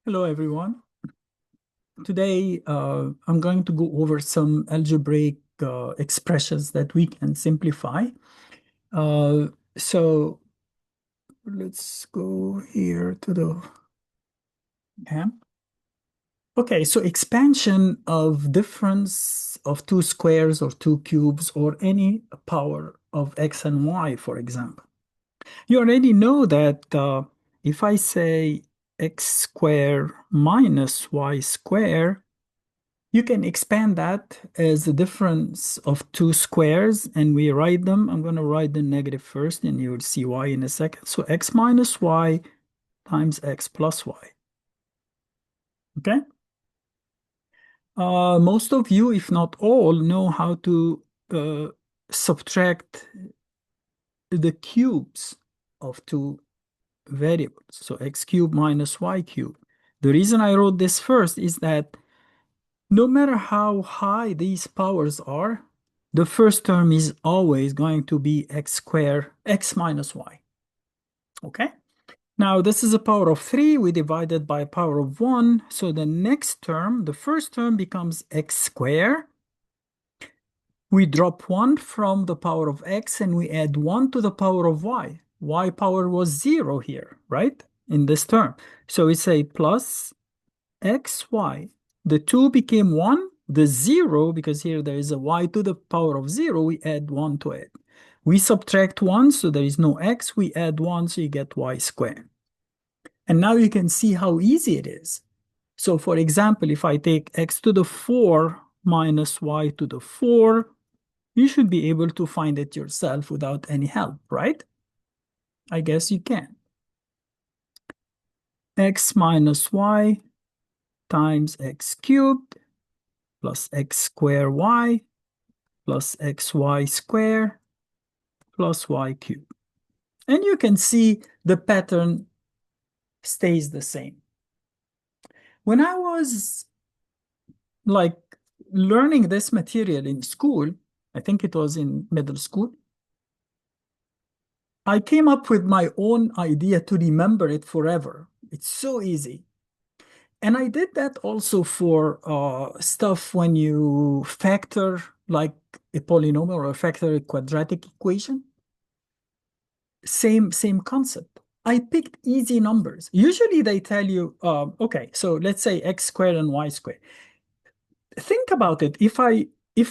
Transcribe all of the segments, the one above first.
Hello, everyone. Today, I'm going to go over some algebraic expressions that we can simplify. Uh, so let's go here to the yeah. Okay, so expansion of difference of two squares or two cubes or any power of x and y, for example. You already know that if I say x square minus y square, you can expand that as the difference of two squares and we write them. I'm going to write the negative first and you will see y in a second. So x minus y times x plus y. Okay. Most of you, if not all, know how to subtract the cubes of two variables. So x cubed minus y cubed. The reason I wrote this first is that no matter how high these powers are, the first term is always going to be x squared, x minus y. Okay? Now, this is a power of 3. We divided by a power of 1. So the next term, the first term becomes x squared. We drop 1 from the power of x and we add 1 to the power of y. Y power was 0 here, right? In this term. So we say plus xy. The 2 became 1. The 0, because here there is a y to the power of 0, we add 1 to it. We subtract 1, so there is no x. We add 1, so you get y squared. And now you can see how easy it is. So for example, if I take x to the 4 minus y to the 4, you should be able to find it yourself without any help, right? I guess you can. X minus y times x cubed plus x squared y plus xy squared plus y cubed. And you can see the pattern stays the same. When I was like learning this material in school, I think it was in middle school, I came up with my own idea to remember it forever. It's so easy. And I did that also for stuff when you factor like a polynomial or factor a quadratic equation. Same concept. I picked easy numbers. Usually they tell you, okay, so let's say x squared and y squared. Think about it. If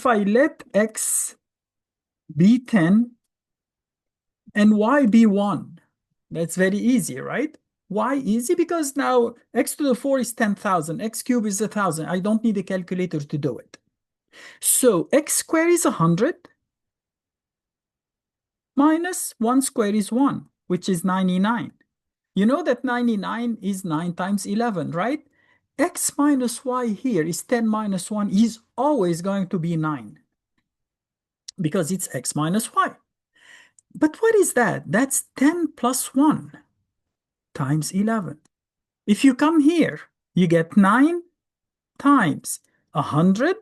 I let x be 10 and y be 1, that's very easy, right? Why easy? Because now x to the 4 is 10,000, x cubed is 1,000. I don't need a calculator to do it. So x squared is 100 minus 1 squared is 1, which is 99. You know that 99 is 9 times 11, right? X minus y here is 10 minus 1 is always going to be 9 because it's x minus y. But what is that? That's 10 plus 1 times 11. If you come here, you get 9 times 100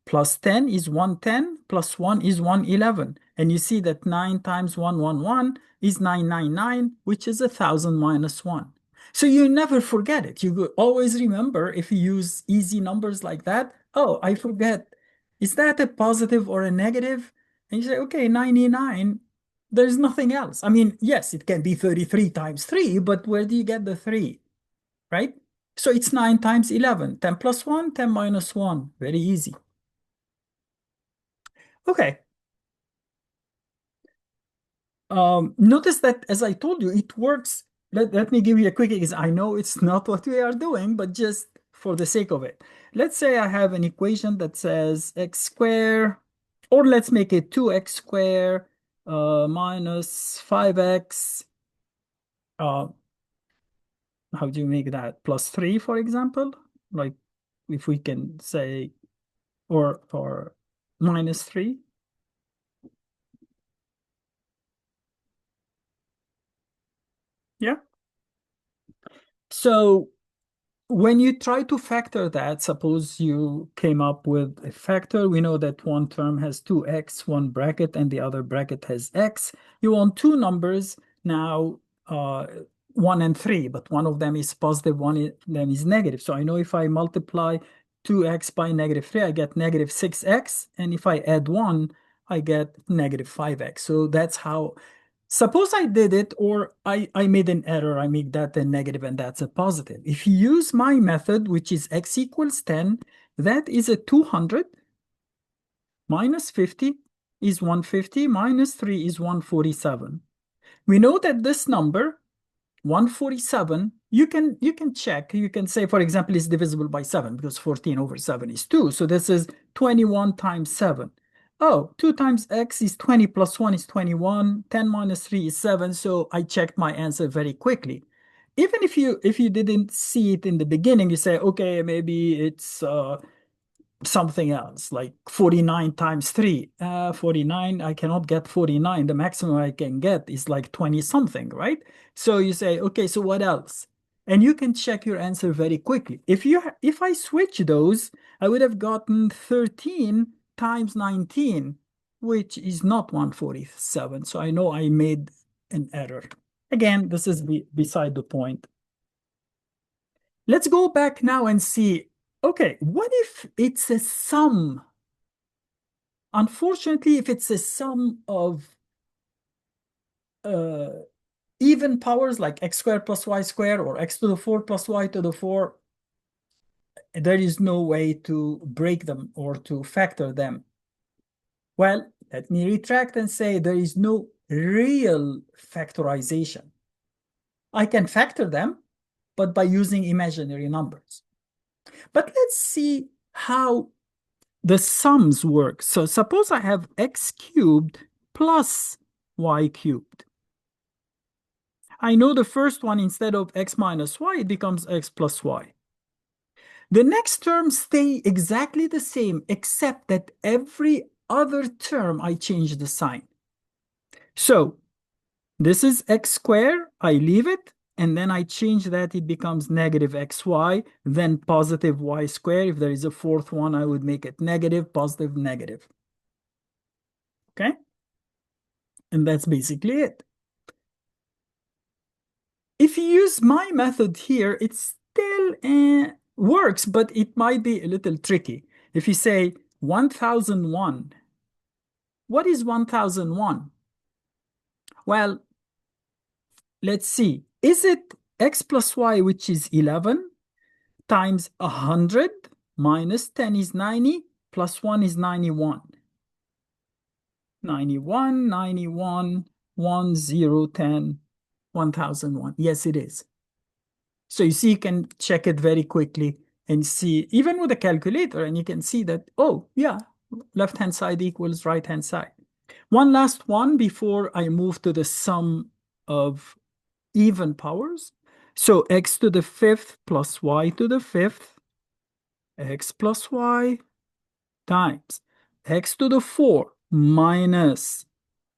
plus 10 is 110 plus 1 is 111. And you see that 9 times 111 is 999, which is 1,000 minus 1. So you never forget it. You always remember if you use easy numbers like that. Oh, I forget. Is that a positive or a negative? And you say, okay, 99. There's nothing else. I mean, yes, it can be 33 times 3, but where do you get the 3? Right? So it's 9 times 11. 10 plus 1, 10 minus 1. Very easy. Okay. Notice that as I told you, it works. Let me give you a quick example. I know it's not what we are doing, but just for the sake of it. Let's say I have an equation that says x squared, or let's make it 2x squared minus 5x. Uh, how do you make that? Plus 3, for example? Like if we can say, or minus 3. Yeah. So when you try to factor that, suppose you came up with a factor, we know that one term has 2x, one bracket, and the other bracket has x. You want two numbers. Now, 1 and 3, but one of them is positive, one of them is negative. So I know if I multiply 2x by negative 3, I get negative 6x. And if I add 1, I get negative 5x. So that's how, suppose I did it, or I made an error. I make that a negative and that's a positive. If you use my method, which is x equals 10, that is a 200 minus 50 is 150 minus 3 is 147. We know that this number 147, you can check. You can say, for example, is divisible by 7 because 14 over 7 is 2. So this is 21 times 7. Oh, 2 times x is 20 plus 1 is 21. 10 minus 3 is 7. So I checked my answer very quickly. Even if you didn't see it in the beginning, you say, okay, maybe it's something else like 49 times 3. 49, I cannot get 49. The maximum I can get is like 20 something, right? So you say, okay, so what else? And you can check your answer very quickly. If I switch those, I would have gotten 13 times 19, which is not 147. So I know I made an error. Again, this is beside the point. Let's go back now and see, okay, what if it's a sum? Unfortunately, if it's a sum of uh, even powers like x squared plus y squared or x to the 4 plus y to the 4, there is no way to break them or to factor them. Well, let me retract and say there is no real factorization. I can factor them, but by using imaginary numbers. But let's see how the sums work. So suppose I have x cubed plus y cubed. I know the first one, instead of x minus y, it becomes x plus y. The next terms stay exactly the same, except that every other term I change the sign. So this is x squared, I leave it, and then I change that, it becomes negative xy, then positive y squared. If there is a fourth one, I would make it negative, positive, negative. Okay? And that's basically it. If you use my method here, it still works, but it might be a little tricky. If you say 1001, what is 1001? Well, let's see. Is it x plus y, which is 11, times 100 minus 10 is 90, plus 1 is 91. 91, 91, 1, 0, 10, 1001. Yes, it is. So you see, you can check it very quickly and see, even with a calculator, and you can see that, oh, yeah, left-hand side equals right-hand side. One last one before I move to the sum of even powers. So x to the 5th plus y to the 5th, x plus y times x to the 4 minus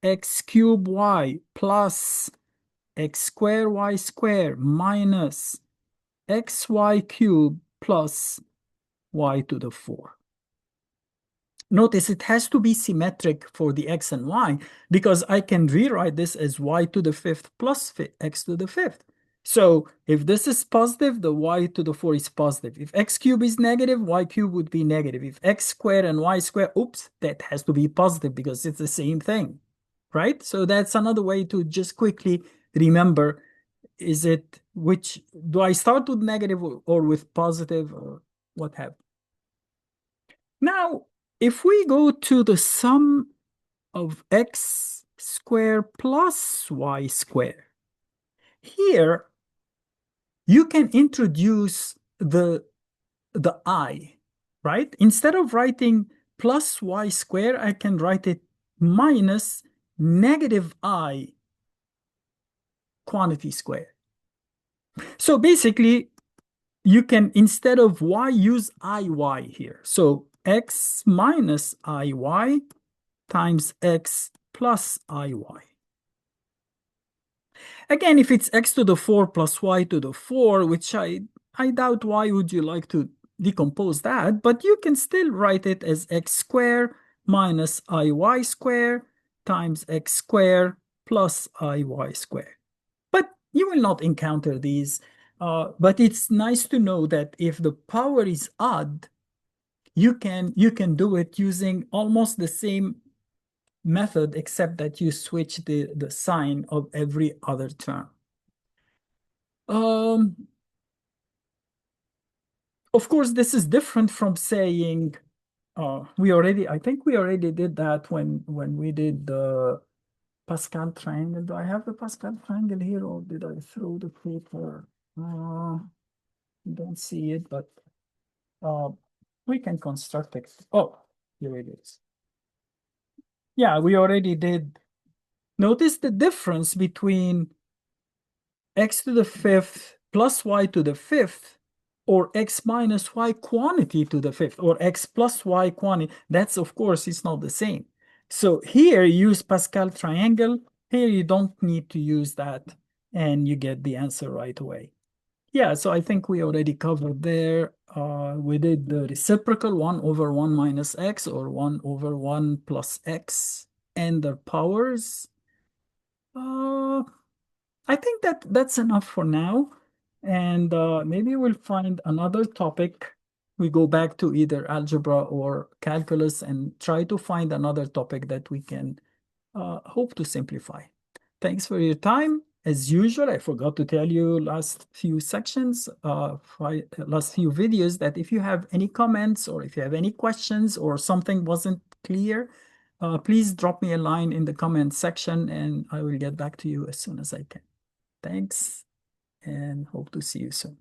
x cubed y plus x squared y squared minus xy cubed plus y to the 4. Notice it has to be symmetric for the x and y, because I can rewrite this as y to the 5th plus x to the 5th. So if this is positive, the y to the 4 is positive. If x cubed is negative, y cubed would be negative. If x squared and y squared, oops, that has to be positive because it's the same thing, right? So that's another way to just quickly remember, is it, which, do I start with negative or with positive or what have you? Now, if we go to the sum of x squared plus y squared, here you can introduce the I, right? Instead of writing plus y squared, I can write it minus negative I quantity squared. So basically, you can, instead of y, use iy here. So x minus iy times x plus iy. Again, if it's x to the 4 plus y to the 4, which I doubt, why would you like to decompose that? But you can still write it as x squared minus iy squared times x squared plus iy squared. But You will not encounter these, but it's nice to know that if the power is odd, you can do it using almost the same method, except that you switch the sign of every other term. Um, of course, this is different from saying I think we already did that when we did the Pascal triangle. Do I have the Pascal triangle here, or did I throw the paper? Don't see it, but uh, we can construct it. Oh, here it is. Yeah, we already did. Notice the difference between x to the fifth plus y to the fifth, or x minus y quantity to the fifth, or x plus y quantity. That's, of course, it's not the same. So here you use Pascal triangle. Here you don't need to use that, and you get the answer right away. Yeah, so I think we already covered there. We did the reciprocal 1 over 1 minus x, or 1 over 1 plus x, and their powers. Uh, I think that's enough for now. And maybe we'll find another topic. We go back to either algebra or calculus and try to find another topic that we can hope to simplify. Thanks for your time. As usual, I forgot to tell you last few sections, last few videos, that if you have any comments or if you have any questions or something wasn't clear, please drop me a line in the comment section and I will get back to you as soon as I can. Thanks and hope to see you soon.